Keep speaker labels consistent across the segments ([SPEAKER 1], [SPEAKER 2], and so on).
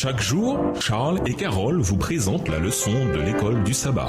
[SPEAKER 1] Chaque jour, Charles et Carole vous présentent la leçon de l'école du sabbat.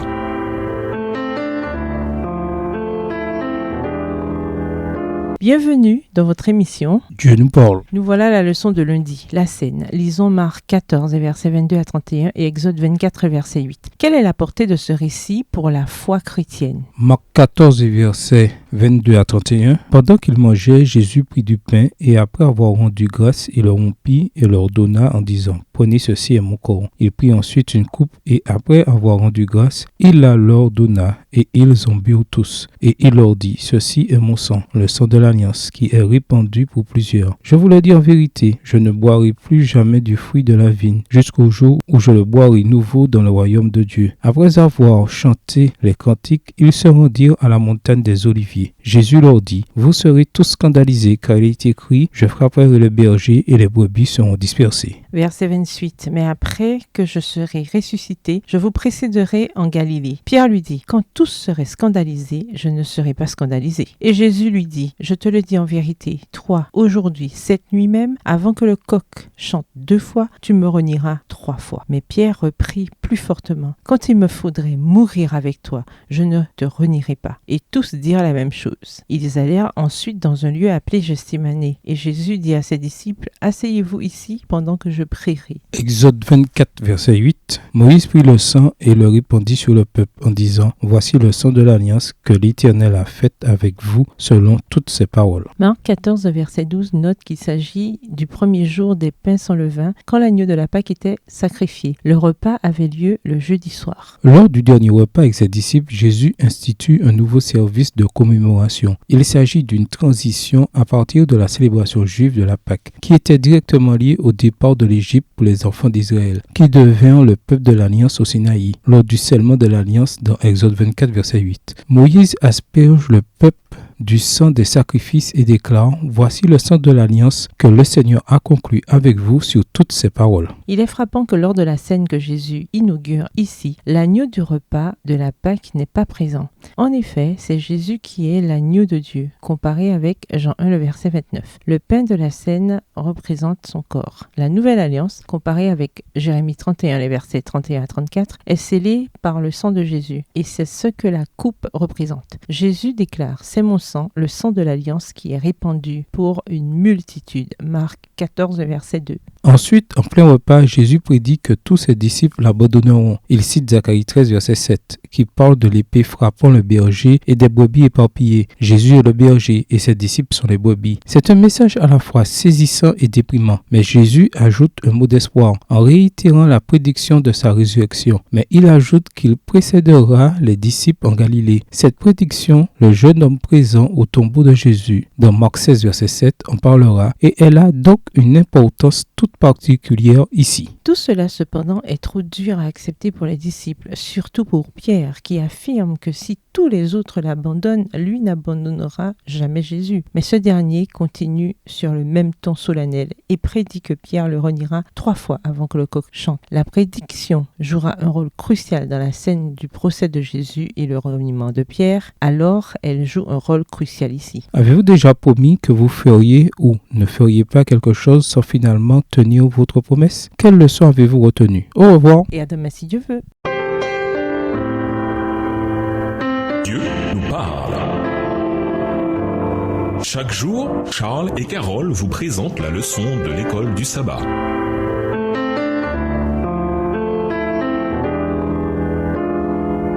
[SPEAKER 2] Bienvenue dans votre émission
[SPEAKER 3] Dieu nous parle.
[SPEAKER 2] Nous voilà à la leçon de lundi, la scène. Lisons Marc 14, versets 22 à 31 et Exode 24, verset 8. Quelle est la portée de ce récit pour la foi chrétienne?
[SPEAKER 3] Marc 14, versets 22 à 31. Pendant qu'ils mangeaient, Jésus prit du pain et après avoir rendu grâce, il le rompit et leur donna en disant « Prenez, ceci est mon corps ». Il prit ensuite une coupe et après avoir rendu grâce, il la leur donna et ils en burent tous. Et il leur dit « Ceci est mon sang, le sang de l'alliance qui est répandu pour plusieurs. Je vous le dis en vérité, je ne boirai plus jamais du fruit de la vigne jusqu'au jour où je le boirai nouveau dans le royaume de Dieu. » Après avoir chanté les cantiques, ils se rendirent à la montagne des Oliviers. Jésus leur dit « Vous serez tous scandalisés car il est écrit « Je frapperai le berger et les brebis seront dispersées. »
[SPEAKER 2] Verset 28. Mais après que je serai ressuscité, je vous précéderai en Galilée. Pierre lui dit, quand tous seraient scandalisés, je ne serai pas scandalisé. Et Jésus lui dit, je te le dis en vérité, toi, aujourd'hui, cette nuit même, avant que le coq chante 2 fois, tu me renieras 3 fois. Mais Pierre reprit plus fortement, quand il me faudrait mourir avec toi, je ne te renierai pas. Et tous dirent la même chose. Ils allèrent ensuite dans un lieu appelé Gethsémanée. Et Jésus dit à ses disciples, asseyez-vous ici pendant que je prierai.
[SPEAKER 3] Exode 24, verset 8. Moïse prit le sang et le répandit sur le peuple en disant « Voici le sang de l'alliance que l'Éternel a faite avec vous selon toutes ses paroles. »
[SPEAKER 2] Marc 14, verset 12 note qu'il s'agit du premier jour des pains sans levain quand l'agneau de la Pâque était sacrifié. Le repas avait lieu le jeudi soir.
[SPEAKER 3] Lors du dernier repas avec ses disciples, Jésus institue un nouveau service de commémoration. Il s'agit d'une transition à partir de la célébration juive de la Pâque, qui était directement liée au départ de l'Égypte pour les enfants d'Israël, qui devinrent le peuple de l'Alliance au Sinaï, lors du scellement de l'Alliance dans Exode 24, verset 8. Moïse asperge le peuple du sang des sacrifices et déclare « Voici le sang de l'alliance que le Seigneur a conclu avec vous sur toutes ses paroles. »
[SPEAKER 2] Il est frappant que lors de la scène que Jésus inaugure ici, l'agneau du repas de la Pâque n'est pas présent. En effet, c'est Jésus qui est l'agneau de Dieu, comparé avec Jean 1, le verset 29. Le pain de la scène représente son corps. La nouvelle alliance, comparée avec Jérémie 31, les versets 31 à 34, est scellée par le sang de Jésus. Et c'est ce que la coupe représente. Jésus déclare « C'est mon sang, le sang de l'alliance qui est répandu pour une multitude. » Marc 14, verset 2.
[SPEAKER 3] Ensuite, en plein repas, Jésus prédit que tous ses disciples l'abandonneront. Il cite Zacharie 13, verset 7, qui parle de l'épée frappant le berger et des brebis éparpillées. Jésus est le berger et ses disciples sont les brebis. C'est un message à la fois saisissant et déprimant, mais Jésus ajoute un mot d'espoir en réitérant la prédiction de sa résurrection. Mais il ajoute qu'il précédera les disciples en Galilée. Cette prédiction, le jeune homme présent au tombeau de Jésus, dans Marc 16, verset 7, en parlera et elle a donc une importance toute particulière ici.
[SPEAKER 2] Tout cela cependant est trop dur à accepter pour les disciples, surtout pour Pierre qui affirme que si tous les autres l'abandonnent, lui n'abandonnera jamais Jésus. Mais ce dernier continue sur le même ton solennel et prédit que Pierre le reniera 3 fois avant que le coq chante. La prédiction jouera un rôle crucial dans la scène du procès de Jésus et le reniement de Pierre, alors elle joue un rôle crucial ici.
[SPEAKER 3] Avez-vous déjà promis que vous feriez ou ne feriez pas quelque chose sans finalement tenir votre promesse? Quelle leçon avez-vous retenue? Au revoir.
[SPEAKER 2] Et à demain si Dieu veut.
[SPEAKER 1] Dieu nous parle. Chaque jour, Charles et Carole vous présentent la leçon de l'école du sabbat.